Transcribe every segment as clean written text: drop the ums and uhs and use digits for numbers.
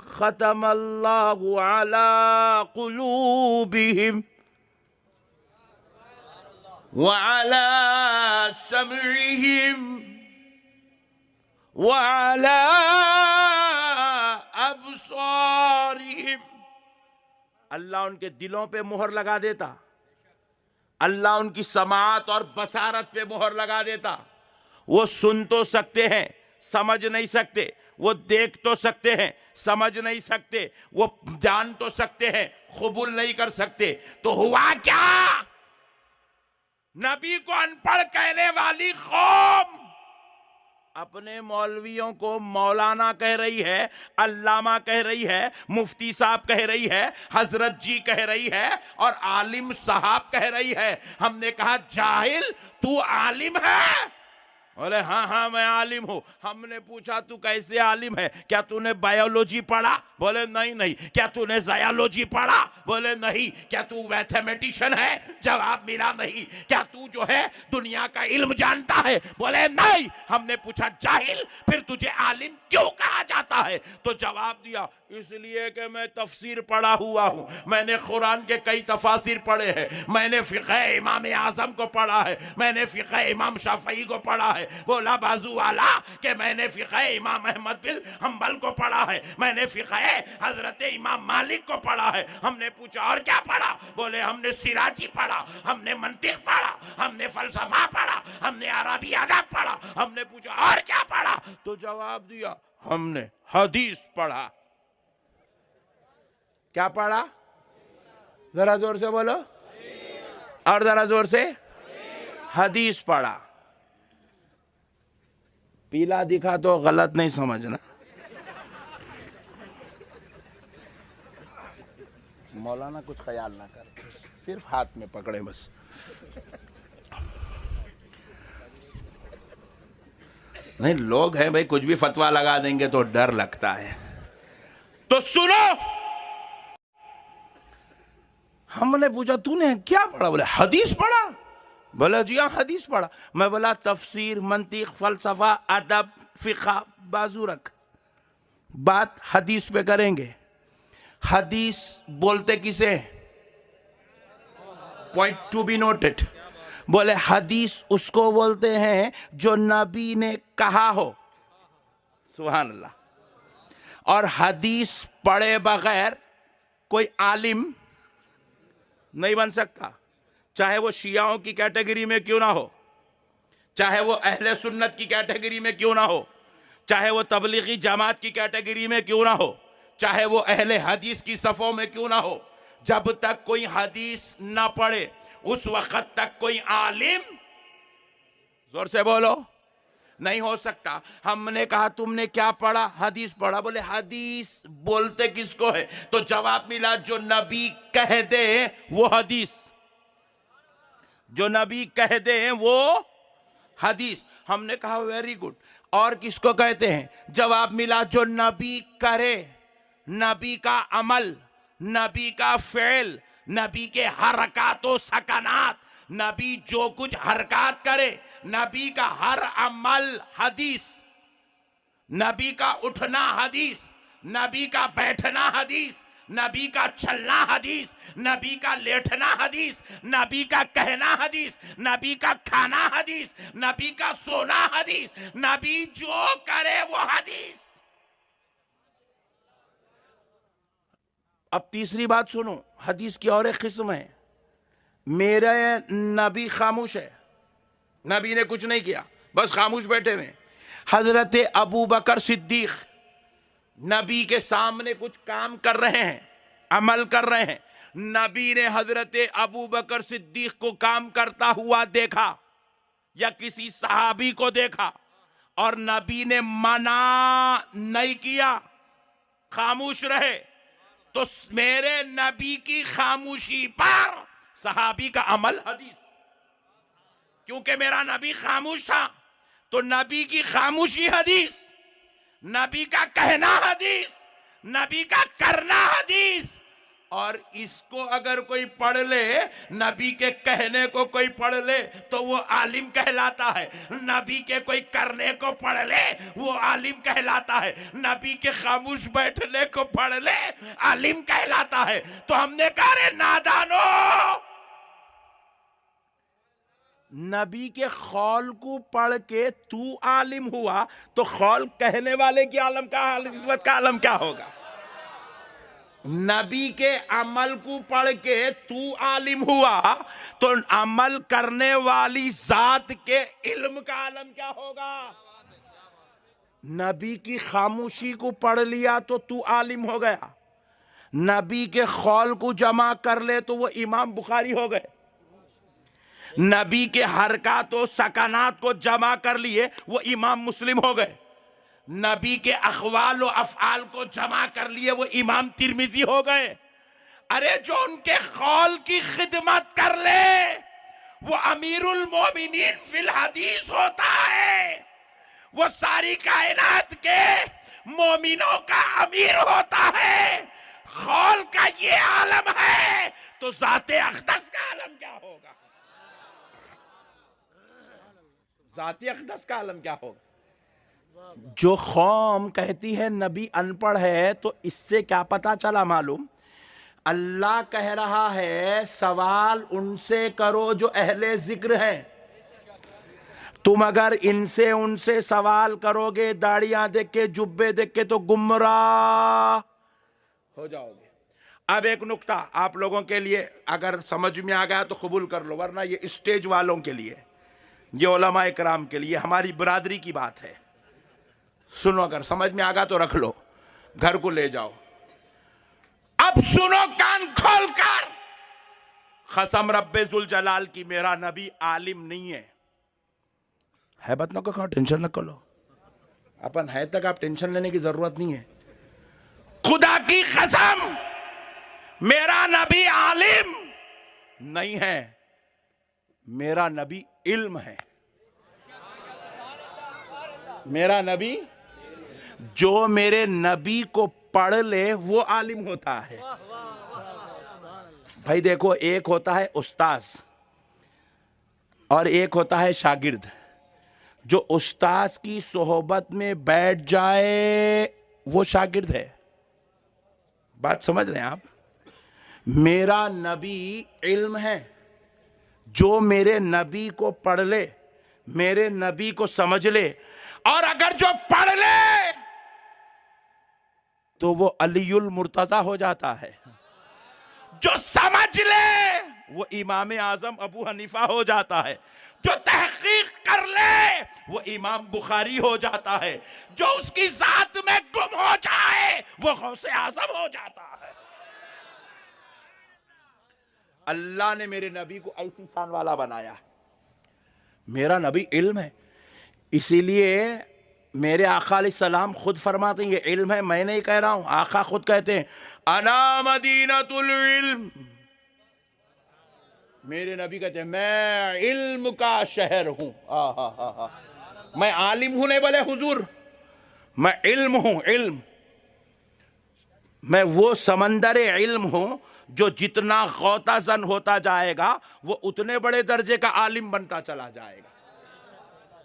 ختم اللہ علی قلوبہم وعلی سمعہم وعلی ابصارہم. اللہ ان کے دلوں پہ مہر لگا دیتا، اللہ ان کی سماعت اور بصارت پہ مہر لگا دیتا. وہ سن تو سکتے ہیں، سمجھ نہیں سکتے. وہ دیکھ تو سکتے ہیں، سمجھ نہیں سکتے. وہ جان تو سکتے ہیں، قبول نہیں کر سکتے. تو ہوا کیا؟ نبی کو ان پڑھ کہنے والی قوم اپنے مولویوں کو مولانا کہہ رہی ہے، علامہ کہہ رہی ہے، مفتی صاحب کہہ رہی ہے، حضرت جی کہہ رہی ہے، اور عالم صاحب کہہ رہی ہے. ہم نے کہا جاہل تو عالم ہے؟ بولے ہاں ہاں میں عالم ہوں. ہم نے پوچھا تو کیسے عالم ہے؟ کیا تو نے بایولوجی پڑھا؟ بولے نہیں نہیں. کیا تو نے زیالوجی پڑھا؟ بولے نہیں. کیا تو میتھمیٹیشن ہے؟ جواب ملا نہیں. کیا تو جو ہے دنیا کا علم جانتا ہے؟ بولے نہیں. ہم نے پوچھا جاہل پھر تجھے عالم کیوں کہا جاتا ہے؟ تو جواب دیا اس لیے کہ میں تفسیر پڑھا ہوا ہوں، میں نے قرآن کے کئی تفاسیر پڑھے ہیں، میں نے فقہ امام اعظم کو پڑھا ہے، میں نے فقہ امام شافعی کو پڑھا ہے. بولا بازو والا کہ میں نے فقہ امام احمد بن حنبل کو پڑھا ہے، میں نے فقہ حضرت امام مالک کو پڑھا ہے. ہم نے پوچھا اور کیا پڑھا؟ بولے ہم نے سراجی پڑھا، ہم نے منطق پڑھا، ہم نے فلسفہ پڑھا، ہم نے عربی ادب پڑھا. ہم نے پوچھا اور کیا پڑھا؟ تو جواب دیا ہم نے حدیث پڑھا. کیا پڑھا؟ ذرا زور سے بولو، اور ذرا زور سے. حدیث پڑھا. پیلا دکھا تو غلط نہیں سمجھنا. مولانا کچھ خیال نہ کر، صرف ہاتھ میں پکڑے بس. نہیں لوگ ہیں بھائی کچھ بھی فتویٰ لگا دیں گے تو ڈر لگتا ہے. تو سنو، ہم نے پوچھا تو نے کیا پڑھا؟ بولے حدیث پڑھا. بولا جی ہاں حدیث پڑھا. میں بولا تفسیر، منطق، فلسفہ، ادب، فقہ بازو رکھ، بات حدیث پہ کریں گے. حدیث بولتے کسے؟ Point to be noted. بولے حدیث اس کو بولتے ہیں جو نبی نے کہا ہو. سبحان اللہ. اور حدیث پڑھے بغیر کوئی عالم نہیں بن سکتا، چاہے وہ شیعوں کی کیٹیگری میں کیوں نہ ہو، چاہے وہ اہل سنت کی کیٹیگری میں کیوں نہ ہو، چاہے وہ تبلیغی جماعت کی کیٹیگری میں کیوں نہ ہو، چاہے وہ اہل حدیث کی صفوں میں کیوں نہ ہو. جب تک کوئی حدیث نہ پڑھے اس وقت تک کوئی عالم، زور سے بولو، نہیں ہو سکتا. ہم نے کہا تم نے کیا پڑھا؟ حدیث پڑھا. بولے حدیث بولتے کس کو ہے؟ تو جواب ملا جو نبی کہہ دے وہ حدیث، جو نبی کہہ دے وہ حدیث. ہم نے کہا ویری گڈ. اور کس کو کہتے ہیں؟ جواب ملا جو نبی کرے، نبی کا عمل، نبی کا فعل، نبی کے حرکات و سکنات، نبی جو کچھ حرکات کرے، نبی کا ہر عمل حدیث، نبی کا اٹھنا حدیث، نبی کا بیٹھنا حدیث، نبی کا چلنا حدیث، نبی کا لیٹنا حدیث، نبی کا کہنا حدیث، نبی کا کھانا حدیث، نبی کا سونا حدیث، نبی جو کرے وہ حدیث. اب تیسری بات سنو، حدیث کی اور ایک قسم ہے. میرے نبی خاموش ہے، نبی نے کچھ نہیں کیا، بس خاموش بیٹھے ہوئے. حضرت ابو بکر صدیق نبی کے سامنے کچھ کام کر رہے ہیں، عمل کر رہے ہیں. نبی نے حضرت ابو بکر صدیق کو کام کرتا ہوا دیکھا یا کسی صحابی کو دیکھا اور نبی نے منع نہیں کیا، خاموش رہے. تو میرے نبی کی خاموشی پر صحابی کا عمل حدیث. کیونکہ میرا نبی خاموش تھا تو نبی کی خاموشی حدیث، نبی کا کہنا حدیث، نبی کا کرنا حدیث. اور اس کو اگر کوئی پڑھ لے، نبی کے کہنے کو کوئی پڑھ لے تو وہ عالم کہلاتا ہے، نبی کے کوئی کرنے کو پڑھ لے وہ عالم کہلاتا ہے، نبی کے خاموش بیٹھنے کو پڑھ لے عالم کہلاتا ہے۔ تو ہم نے کہا رے نادانو، نبی کے قول کو پڑھ کے تو عالم ہوا تو قول کہنے والے کی عالم کا نسبت کا عالم کیا ہوگا؟ نبی کے عمل کو پڑھ کے تو عالم ہوا تو عمل کرنے والی ذات کے علم کا عالم کیا ہوگا؟ نبی کی خاموشی کو پڑھ لیا تو تو عالم ہو گیا، نبی کے قول کو جمع کر لے تو وہ امام بخاری ہو گئے، نبی کے حرکات و سکنات کو جمع کر لیے وہ امام مسلم ہو گئے، نبی کے اقوال و افعال کو جمع کر لیے وہ امام ترمذی ہو گئے۔ ارے جو ان کے قول کی خدمت کر لے وہ امیر المومنین فی الحدیث ہوتا ہے، وہ ساری کائنات کے مومنوں کا امیر ہوتا ہے۔ قول کا یہ عالم ہے تو ذات اقدس کا عالم کیا ہوگا؟ ذات اقدس کا عالم کیا ہوگا؟ جو قوم کہتی ہے نبی ان پڑھ ہے تو اس سے کیا پتا چلا معلوم؟ اللہ کہہ رہا ہے سوال ان سے کرو جو اہل ذکر ہیں، تم اگر ان سے سوال کرو گے داڑیاں دیکھ کے جبے دیکھ کے تو گمراہ ہو جاؤ گے۔ اب ایک نکتہ آپ لوگوں کے لیے اگر سمجھ میں آ گیا تو قبول کر لو، ورنہ یہ اسٹیج والوں کے لیے، یہ علماء اکرام کے لیے، ہماری برادری کی بات ہے۔ سنو، اگر سمجھ میں آگا تو رکھ لو، گھر کو لے جاؤ۔ اب سنو کان کھول کر، قسم رب ذوالجلال کی میرا نبی عالم نہیں ہے۔ بات نہ کہو، ٹینشن نہ کرو، اپن ہے تک آپ ٹینشن لینے کی ضرورت نہیں ہے۔ خدا کی قسم میرا نبی عالم نہیں ہے، میرا نبی علم ہے۔ میرا نبی، جو میرے نبی کو پڑھ لے وہ عالم ہوتا ہے۔ بھائی دیکھو، ایک ہوتا ہے استاذ اور ایک ہوتا ہے شاگرد۔ جو استاذ کی صحبت میں بیٹھ جائے وہ شاگرد ہے۔ بات سمجھ رہے ہیں آپ؟ میرا نبی علم ہے، جو میرے نبی کو پڑھ لے، میرے نبی کو سمجھ لے، اور اگر جو پڑھ لے تو وہ علی المرتضی ہو جاتا ہے، جو سمجھ لے وہ امام اعظم ابو حنیفہ ہو جاتا ہے، جو تحقیق کر لے وہ امام بخاری ہو جاتا ہے، جو اس کی ذات میں گم ہو جائے وہ غوث اعظم ہو جاتا ہے۔ اللہ نے میرے نبی کو ایسی شان والا بنایا۔ میرا نبی علم ہے، اسی لیے میرے آقا علیہ السلام خود فرماتے ہیں یہ علم ہے، میں نہیں کہہ رہا ہوں، آقا خود کہتے ہیں انا مدینۃ العلم۔ میرے نبی کہتے ہیں میں علم کا شہر ہوں۔ میں عالم ہوں نہیں بولے حضور، میں علم ہوں، علم، میں وہ سمندر علم ہوں جو جتنا غوطہ زن ہوتا جائے گا وہ اتنے بڑے درجے کا عالم بنتا چلا جائے گا۔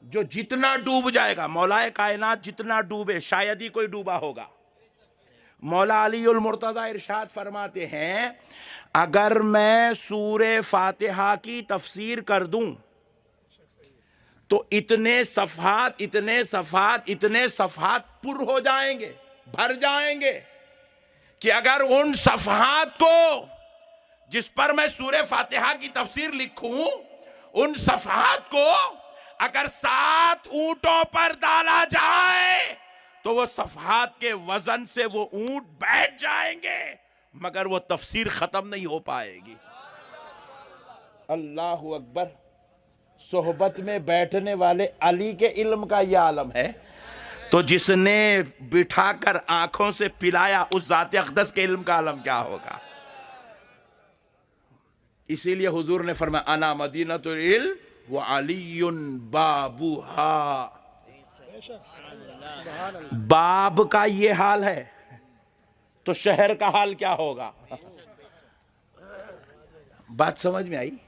جو جتنا ڈوب جائے گا، مولا کائنات جتنا ڈوبے شاید ہی کوئی ڈوبا ہوگا۔ مولا علی المرتضی ارشاد فرماتے ہیں اگر میں سورہ فاتحہ کی تفسیر کر دوں تو اتنے صفحات پر ہو جائیں گے، بھر جائیں گے، کہ اگر ان صفحات کو جس پر میں سورہ فاتحہ کی تفسیر لکھوں، ان صفحات کو اگر 7 اونٹوں پر ڈالا جائے تو وہ صفحات کے وزن سے وہ اونٹ بیٹھ جائیں گے، مگر وہ تفسیر ختم نہیں ہو پائے گی۔ اللہ اکبر۔ صحبت میں بیٹھنے والے علی کے علم کا یہ عالم ہے، تو جس نے بٹھا کر آنکھوں سے پلایا اس ذات اقدس کے علم کا عالم کیا ہوگا؟ اسی لیے حضور نے فرمایا انا مدینۃ العلم وعلی بابھا۔ باب کا یہ حال ہے تو شہر کا حال کیا ہوگا؟ بات سمجھ میں آئی؟